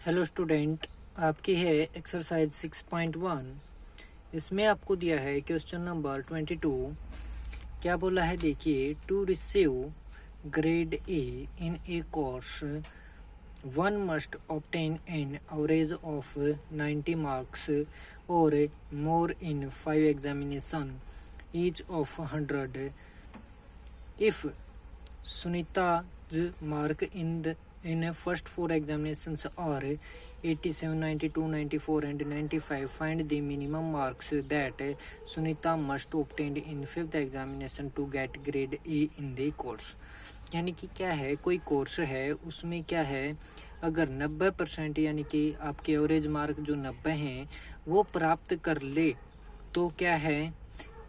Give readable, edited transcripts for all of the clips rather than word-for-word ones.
Hello student, आपकी है exercise 6.1। इसमें आपको दिया है क्वेश्चन नंबर 22। क्या बोला है देखिए, to receive grade A in a course one must obtain an average of 90 marks और more in 5 examination each of 100 if Sunita's mark in first 4 examinations are 87, 92, 94 and 95. Find the minimum marks that Sunita must obtain in fifth examination to get grade A in the course. यानी कि क्या है, कोई course है उसमें क्या है, अगर 90% यानी कि आपके एवरेज मार्क जो 90 हैं वो प्राप्त कर ले तो क्या है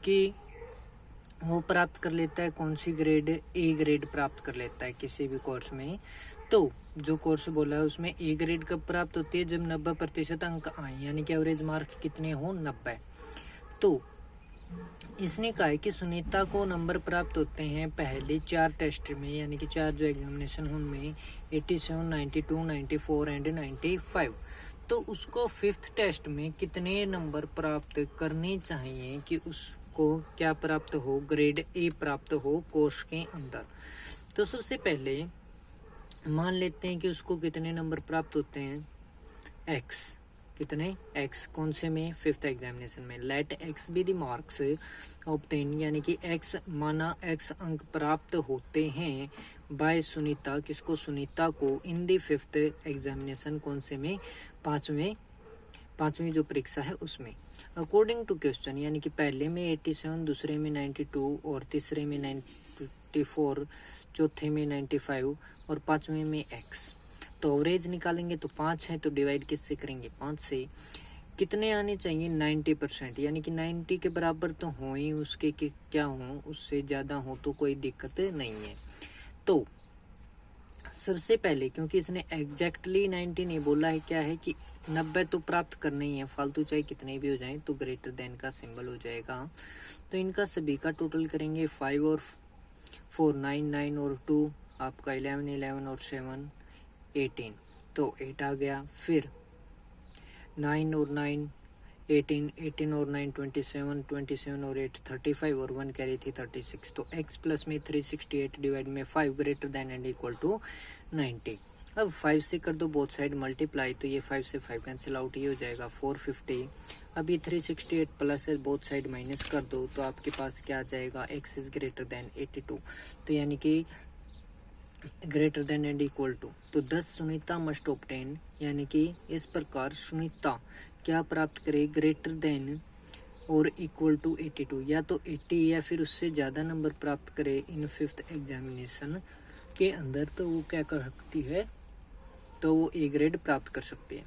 कि वो प्राप्त कर लेता है कौन सी ग्रेड, ए ग्रेड प्राप्त कर लेता है किसी भी कोर्स में। तो जो कोर्स बोला है उसमें ए ग्रेड कब प्राप्त होती है, जब 90% अंक आए, यानी कि एवरेज मार्क कितने हो 90। तो इसने कहा है कि सुनीता को नंबर प्राप्त होते हैं पहले 4 टेस्ट में, यानी कि 4 जो एग्जामिनेशन उनमें 87, 92, 94 एंड 95। तो उसको फिफ्थ टेस्ट में कितने नंबर प्राप्त करने चाहिए कि उसको क्या प्राप्त हो, ग्रेड ए प्राप्त हो कोर्स के अंदर। तो सबसे पहले मान लेते हैं कि उसको कितने नंबर प्राप्त होते हैं, एक्स, कितने एक्स, कौन से में, फिफ्थ एग्जामिनेशन में। Let x be the marks obtain, यानी कि एक्स माना एक्स अंक प्राप्त होते हैं बाय सुनीता, किसको, सुनीता को, इन द फिफ्थ एग्जामिनेशन, कौन से में, पांचवी जो परीक्षा है उसमें। अकॉर्डिंग टू क्वेश्चन, यानी कि पहले में 87, दूसरे में 92 और तीसरे में 94, चौथे में 95 और पांचवें में एक्स। तो एवरेज निकालेंगे तो 5 है, तो डिवाइड किससे करेंगे, 5 से। कितने आने चाहिए, 90%, यानी कि 90 के बराबर तो हो ही, उसके क्या हो, उससे ज़्यादा हो तो कोई दिक्कत नहीं है। तो सबसे पहले, क्योंकि इसने एग्जैक्टली 90 नहीं बोला है, क्या है कि 90 तो प्राप्त करना ही है, फालतू चाहे कितने भी हो जाएं, तो ग्रेटर देन का सिंबल हो जाएगा। तो इनका सभी का टोटल करेंगे, 5 और 4 9, 9 और 2 आपका 11, 11 और 7 18, तो 8 आ गया। फिर 9 और 9 18, 18 और 9 27, 27 और 8 35 और 1 कैरी थी 36। तो x प्लस में 368 डिवाइड में 5 greater than and equal to 90। अब 5 से कर दो बोथ साइड मल्टीप्लाई, तो ये 5 से 5 कैंसिल आउट, ये हो जाएगा 450। अभी 368 प्लस है, बोथ साइड माइनस कर दो, तो आपके पास क्या आ जाएगा, x इज ग्रेटर देन 82, तो यानी कि greater than and equal to. तो 10 सुनीता मस्ट ऑब्टेन, यानी कि इस प्रकार सुनीता क्या प्राप्त करे, ग्रेटर देन और इक्वल टू 82, या तो 80 या फिर उससे ज़्यादा नंबर प्राप्त करे इन फिफ्थ एग्जामिनेशन के अंदर, तो वो क्या कर सकती है, तो वो ए ग्रेड प्राप्त कर सकती है।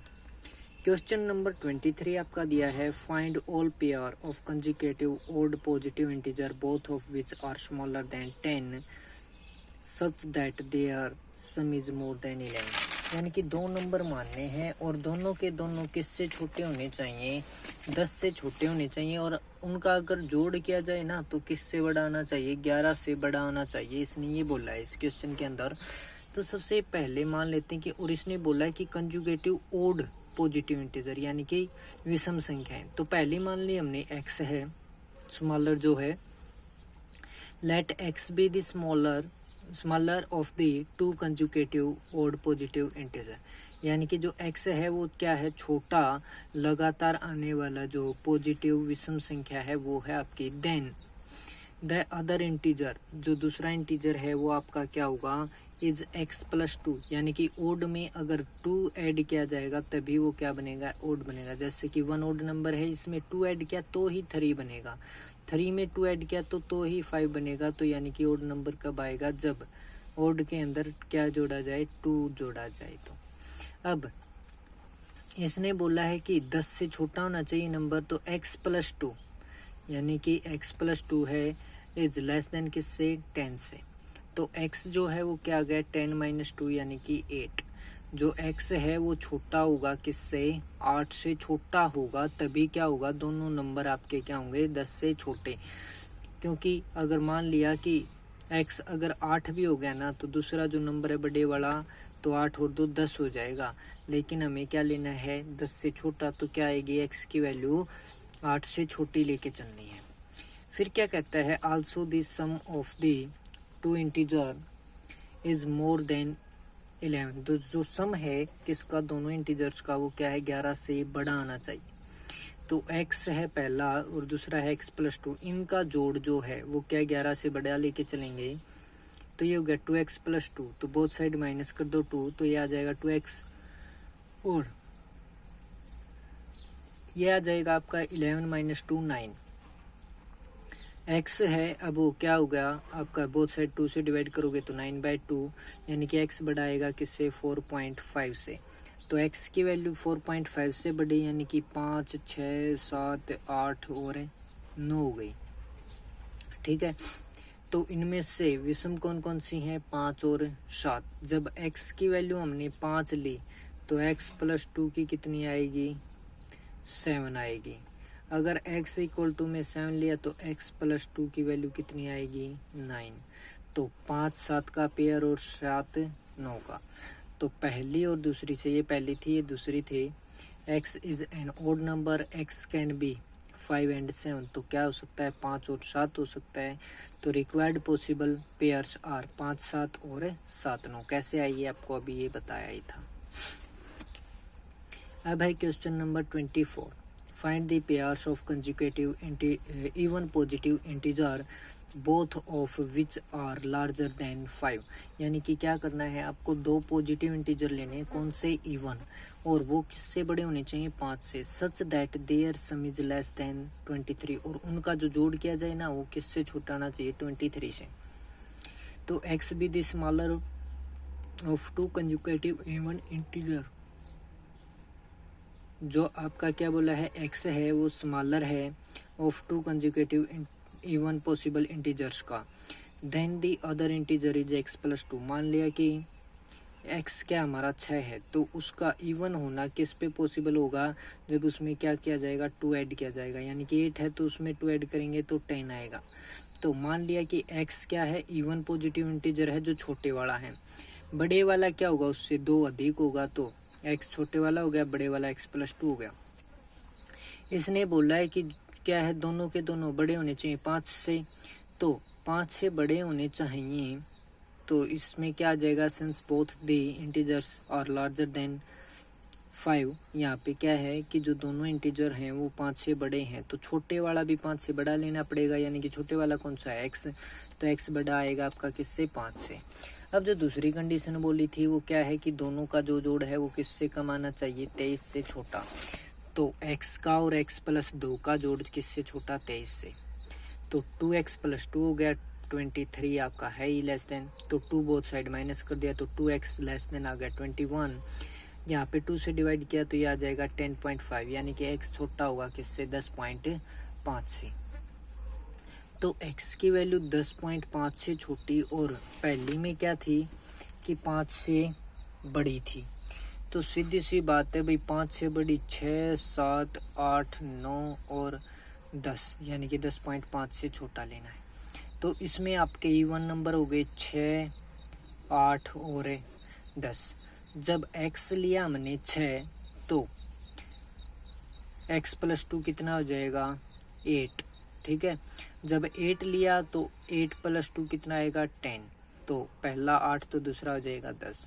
क्वेश्चन नंबर 23 आपका दिया है, find all pair of consecutive odd positive integer both of which are smaller than 10 such that their sum is more than 11। यानी कि 2 नंबर मानने हैं और दोनों के दोनों किससे छोटे होने चाहिए, 10 से छोटे होने चाहिए, और उनका अगर जोड़ किया जाए ना तो किससे बड़ा आना चाहिए, 11 से बड़ा आना चाहिए, इसने ये बोला है इस क्वेश्चन के अंदर। तो सबसे पहले मान लेते हैं कि, और इसने बोला है कि कंजुगेटिव ओड पॉजिटिव इंटीजर, यानी कि विषम संख्या है। तो पहली मान ली हमने एक्स है स्मॉलर जो है, let x be the smaller of the 2 consecutive odd positive integer, यानी कि जो x है वो क्या है, छोटा लगातार आने वाला जो पॉजिटिव विषम संख्या है वो है आपकी। देन द अदर इंटीजर, जो दूसरा इंटीजर है वो आपका क्या होगा, इज x प्लस 2, यानी कि ओड में अगर 2 ऐड किया जाएगा तभी वो क्या बनेगा, ओड बनेगा। जैसे कि 1 ओड नंबर है, इसमें 2 ऐड किया तो ही 3 बनेगा, 3 में 2 ऐड किया तो ही 5 बनेगा। तो यानी कि ओड नंबर कब आएगा, जब ओड के अंदर क्या जोड़ा जाए, 2 जोड़ा जाए। तो अब इसने बोला है कि 10 से छोटा होना चाहिए नंबर, तो x प्लस 2, यानी कि x प्लस 2 है इज लेस देन किससे, 10 से। तो x जो है वो क्या आ गया, 10 माइनस 2 यानी कि 8। जो x है वो छोटा होगा किससे, 8 से छोटा होगा, तभी क्या होगा, दोनों नंबर आपके क्या होंगे, 10 से छोटे। क्योंकि अगर मान लिया कि x अगर 8 भी हो गया ना, तो दूसरा जो नंबर है बड़े वाला, तो 8 और 2 10 हो जाएगा, लेकिन हमें क्या लेना है 10 से छोटा, तो क्या आएगी x की वैल्यू 8 से छोटी लेके चलनी है। फिर क्या कहता है also the sum of the two integer is more than 11। तो जो सम है किसका, दोनों इंटीजर्स का, वो क्या है 11 से बड़ा आना चाहिए। तो x है पहला और दूसरा है x प्लस 2, इनका जोड़ जो है वो क्या 11 से बड़ा लेके चलेंगे, तो ये हो गया 2x प्लस 2, तो बोथ साइड माइनस कर दो 2, तो ये आ जाएगा 2x और ये आ जाएगा आपका 11 माइनस 2 9। x है अब वो क्या हो गया आपका, बोथ साइड 2 से डिवाइड करोगे तो 9/2, यानी कि x बड़ा आएगा किससे 4.5 से। तो x की वैल्यू 4.5 से बड़ी, यानी कि 5 6 7 8 और 9 हो गई। ठीक है, तो इनमें से विषम कौन कौन सी हैं, 5 और 7। जब x की वैल्यू हमने 5 ली तो x प्लस 2 की कितनी आएगी 7 आएगी। अगर x इक्वल टू में 7 लिया तो x प्लस 2 की वैल्यू कितनी आएगी 9। तो 5 7 का पेयर और 7 9 का। तो पहली और दूसरी से, ये पहली थी ये दूसरी थी, x is an odd number, x can be 5 and 7, तो क्या हो सकता है 5 और 7 हो सकता है। तो रिक्वायर्ड पॉसिबल पेयर्स आर 5 7 और 7 9। कैसे आई है आपको अभी ये बताया ही था। अब है question number 24, find the pairs of consecutive even positive integer both of which are larger than 5। यानी कि क्या करना है आपको, दो पॉजिटिव इंटीजर लेने, कौन से इवन, और वो किससे बड़े होने चाहिए 5 से, such that their sum is less than 23, और उनका जो जोड़ किया जाए ना वो किससे छोटा आना चाहिए 23 से। तो x B the smaller of two consecutive even integer, जो आपका क्या बोला है x है वो स्मॉलर है of two consecutive even possible integers का, then the other integer is x plus 2। मान लिया कि x क्या हमारा 6 है, तो उसका इवन होना किस पे पॉसिबल होगा, जब उसमें क्या किया जाएगा 2 ऐड किया जाएगा, यानी कि 8 है तो उसमें 2 ऐड करेंगे तो 10 आएगा। तो मान लिया कि x क्या है इवन पॉजिटिव इंटीजर है जो छोटे वाला है, बड़े वाला क्या होगा उससे 2 अधिक होगा, तो x छोटे वाला हो गया, बड़े वाला x प्लस 2 हो गया। इसने बोला है कि क्या है दोनों के दोनों बड़े होने चाहिए 5 से, तो 5 से बड़े होने चाहिए, तो इसमें क्या आ जाएगा since both the integers are larger than 5। यहाँ पे क्या है कि जो दोनों इंटीजर हैं वो 5 से बड़े हैं, तो छोटे वाला भी 5 से बड़ा लेना पड़ेगा, यानी कि छोटे वाला कौन सा है x, तो x बड़ा आएगा आपका किससे 5 से। अब जो दूसरी कंडीशन बोली थी वो क्या है कि दोनों का जो जोड़ है वो किससे कम आना चाहिए 23 से छोटा, तो x का और x प्लस 2 का जोड़ किससे छोटा 23 से। तो 2x प्लस 2 हो गया 23 आपका है ही लेस देन, तो 2 बोथ साइड माइनस कर दिया तो 2x लेस देन आ गया 21। यहाँ पे 2 से डिवाइड किया तो ये आ जाएगा 10.5, यानी कि x छोटा होगा किससे 10.5 से। तो x की वैल्यू 10.5 से छोटी और पहली में क्या थी कि 5 से बड़ी थी, तो सीधी सी बात है भाई 5 से बड़ी 6 7 8 9 और 10, यानी कि 10.5 से छोटा लेना है। तो इसमें आपके इवन नंबर हो गए 6 8 और 10। जब x लिया हमने 6 तो x प्लस 2 कितना हो जाएगा 8। ठीक है, जब 8 लिया तो 8 प्लस 2 कितना आएगा 10, तो पहला 8 तो दूसरा हो जाएगा 10।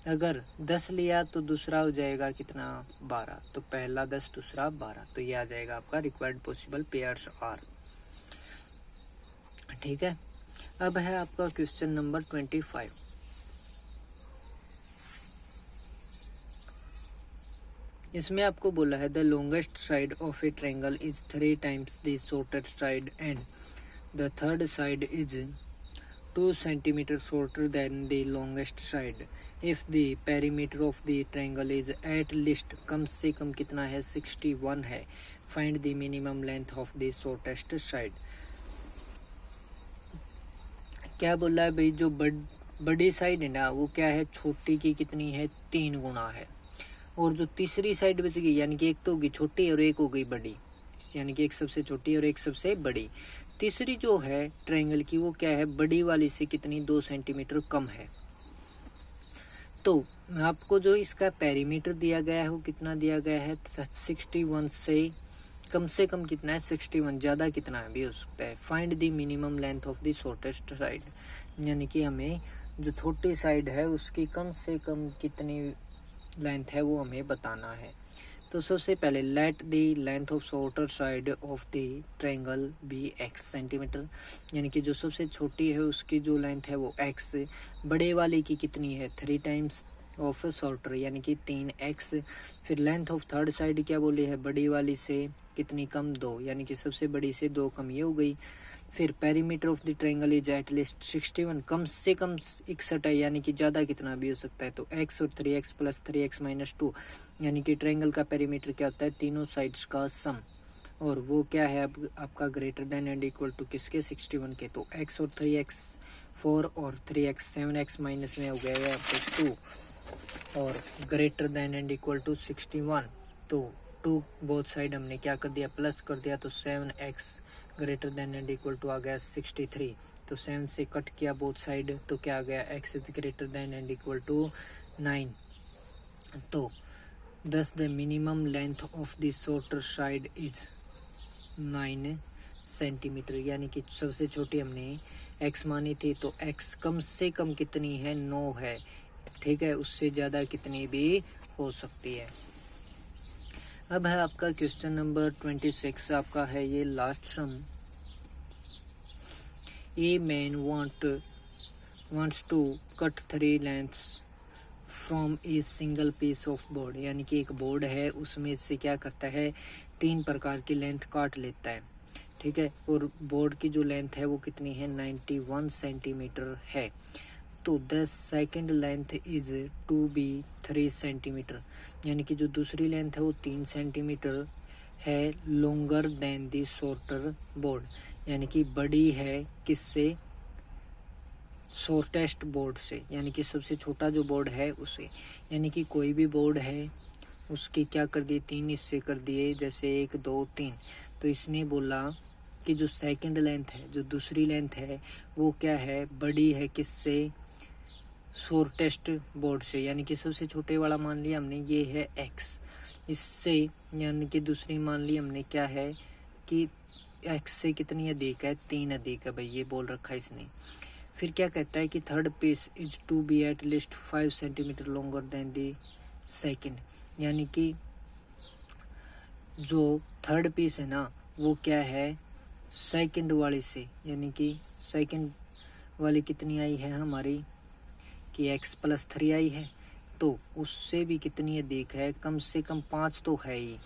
अगर 10 लिया तो दूसरा हो जाएगा कितना 12, तो पहला 10 दूसरा 12, तो ये आ जाएगा आपका रिक्वायर्ड पॉसिबल पेयर्स आर। ठीक है, अब है आपका क्वेश्चन नंबर 25। इसमें आपको बोला है the longest side of A triangle is 3 times the shortest side and the third side is 2 centimeters shorter than the longest side if the perimeter of the triangle is at least कम से कम कितना है 61 है, find the minimum length of the shortest side। क्या बोला है भाई, जो बड़ी साइड है ना वो क्या है छोटी की कितनी है 3 गुना है, और जो तीसरी साइड बच गई यानी कि एक तो होगी छोटी और एक हो गई बड़ी, यानी कि एक सबसे छोटी और एक सबसे बड़ी, तीसरी जो है ट्रायंगल की वो क्या है बड़ी वाली से कितनी 2 सेंटीमीटर कम है। तो आपको जो इसका पेरीमीटर दिया गया है वो कितना दिया गया है 61 से कम कितना है 61, ज़्यादा कितना है भी हो सकता है। Find the minimum length of the shortest side, यानी कि हमें जो छोटी साइड है उसकी कम से कम कितनी लेंथ है वो हमें बताना है। तो सबसे पहले let the length of shorter side of the triangle be x centimeter, यानी कि जो सबसे छोटी है उसकी जो लेंथ है वो x, बड़े वाले की कितनी है 3 टाइम्स ऑफ शॉर्टर यानी कि 3x। फिर लेंथ ऑफ थर्ड साइड क्या बोली है, बड़ी वाली से कितनी कम 2, यानी कि सबसे बड़ी से 2 कम, ये हो गई। फिर perimeter of the triangle is at least 61, कम से कम 61 है, यानी कि ज़्यादा कितना भी हो सकता है। तो x और 3x प्लस 3x माइनस 2, यानी कि ट्रायंगल का पेरीमीटर क्या होता है, तीनों साइड्स का सम, और वो क्या है अब आपका greater than and equal to किसके 61 के। तो x और 3x 4 और 3x 7x माइनस में हो गया है आपको 2 और greater than and equal to 61। तो 2 बोथ साइड हमने क्या कर दिया प्लस कर दिया, तो 7x greater than and equal to आ गया 63। तो 7 से कट किया बोथ साइड तो क्या आ गया x is greater than and equal to 9। तो thus the minimum length of the shorter side is 9 centimetre, यानी कि सबसे छोटी हमने x मानी थी तो x कम से कम कितनी है 9 है, ठीक है, उससे ज़्यादा कितनी भी हो सकती है। अब है आपका क्वेश्चन नंबर 26, आपका है ये last sum. A man wants to cut 3 lengths from a single piece of board, यानी कि एक बोर्ड है उसमें से क्या करता है 3 प्रकार की लेंथ काट लेता है, ठीक है, और बोर्ड की जो लेंथ है वो कितनी है 91 सेंटीमीटर है। तो 10 second length is to be 3 centimeter, यानी कि जो दूसरी लेंथ है वो 3 सेंटीमीटर है, लॉन्गर देन दी शॉर्टर बोर्ड, यानी कि बड़ी है किससे शॉर्टेस्ट बोर्ड से, यानी कि सबसे छोटा जो बोर्ड है उसे, यानी कि कोई भी बोर्ड है उसके क्या कर दिए 3 हिस्से कर दिए, जैसे 1 2 3। तो इसने बोला कि जो सेकंड लेंथ है जो दूसरी लेंथ है वो क्या है बड़ी है किससे शॉर्टेस्ट बोर्ड से, यानी कि सबसे छोटे वाला मान लिया हमने ये है x, इससे यानी कि दूसरी मान ली हमने क्या है कि x से कितनी अधिक है 3 अधिक है, भाई ये बोल रखा है इसने। फिर क्या कहता है कि third piece is to be at least 5 centimeter longer than the second, यानी कि जो थर्ड पीस है ना वो क्या है सेकंड वाले से, यानी कि सेकंड वाली कितनी आई है हमारी कि x प्लस 3 आई है, तो उससे भी कितनी अधिक है, कम से कम 5 तो है ही,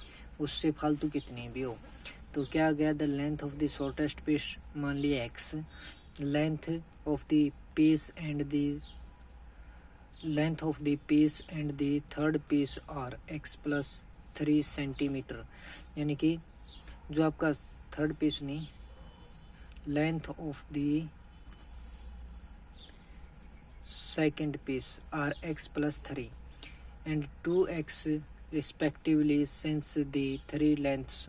उससे फालतू कितनी भी हो। तो क्या आ गया the length of the shortest piece मान लिया x, length of the piece and the length of the piece and the third piece are x plus 3 centimeter, यानी कि जो आपका थर्ड पीस नहीं length of the second piece are x plus 3 and 2x respectively since the 3 lengths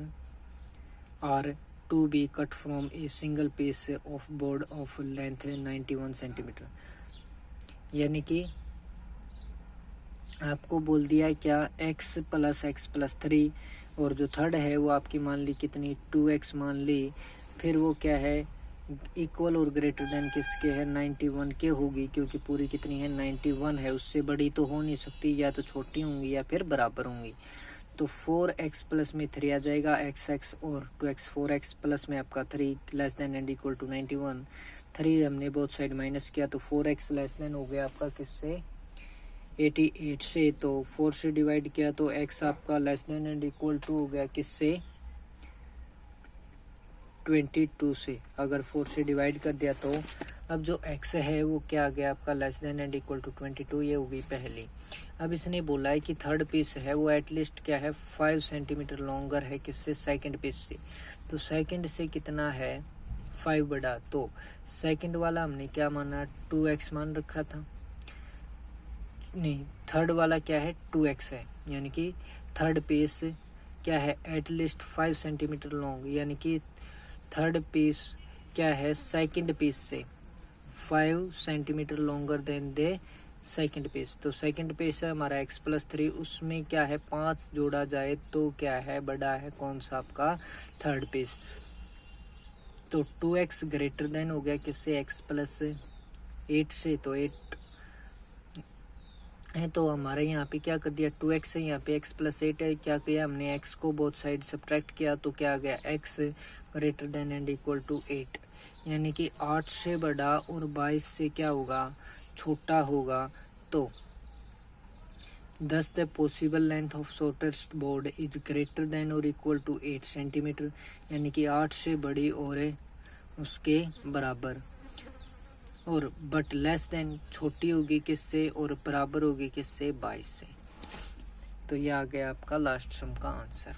are to be cut from a single piece of board of length 91 centimetre, यानी कि आपको बोल दिया क्या x प्लस 3 और जो third है वो आपकी मान ली कितनी 2x मान ली, फिर वो क्या है इक्वल और ग्रेटर देन किसके है 91 के होगी, क्योंकि पूरी कितनी है 91 है, उससे बड़ी तो हो नहीं सकती, या तो छोटी होंगी या फिर बराबर होंगी। तो 4x प्लस में 3 आ जाएगा xx और 2x 4x प्लस में आपका 3 less than and equal to 91, 3 हमने बोथ साइड माइनस किया तो 4x लेस देन हो गया आपका किससे 88 से, तो 4 से डिवाइड किया तो x आपका less than and equal to हो गया किससे 22 से, अगर 4 से डिवाइड कर दिया तो अब जो x है वो क्या आ गया आपका less than and equal to 22, ये हो गई पहली। अब इसने बोला है कि थर्ड पीस है वो एटलीस्ट क्या है 5 सेंटीमीटर लॉन्गर है किससे सेकंड पीस से, तो सेकंड से कितना है 5 बड़ा, तो सेकंड वाला हमने क्या माना 2x मान रखा था, नहीं थर्ड वाला क्या है 2x है, यानी कि थर्ड पीस क्या है एटलीस्ट 5 सेंटीमीटर लॉन्ग, यानी कि थर्ड पीस क्या है सेकंड पीस से 5 centimeter longer than the second page. तो सेकंड पेज है हमारा x+3, उसमें क्या है 5 जोड़ा जाए तो क्या है बड़ा है कौन सा आपका थर्ड पेज। तो 2x ग्रेटर देन हो गया किससे x+8 से, तो 8 है तो हमारे यहाँ पे क्या कर दिया 2x है, यहाँ पे x+8 है, क्या किया हमने x को बोथ साइड सब्ट्रैक्ट किया तो क्या आ गया x greater than and equal to 8, यानी कि 8 से बड़ा और 22 से क्या होगा छोटा होगा। तो thus the possible length of shortest board is greater than or equal to 8 centimetre, यानी कि 8 से बड़ी और उसके बराबर, और बट लेस देन छोटी होगी किससे और बराबर होगी किससे 22 से। तो ये आ गया आपका लास्ट सम का आंसर।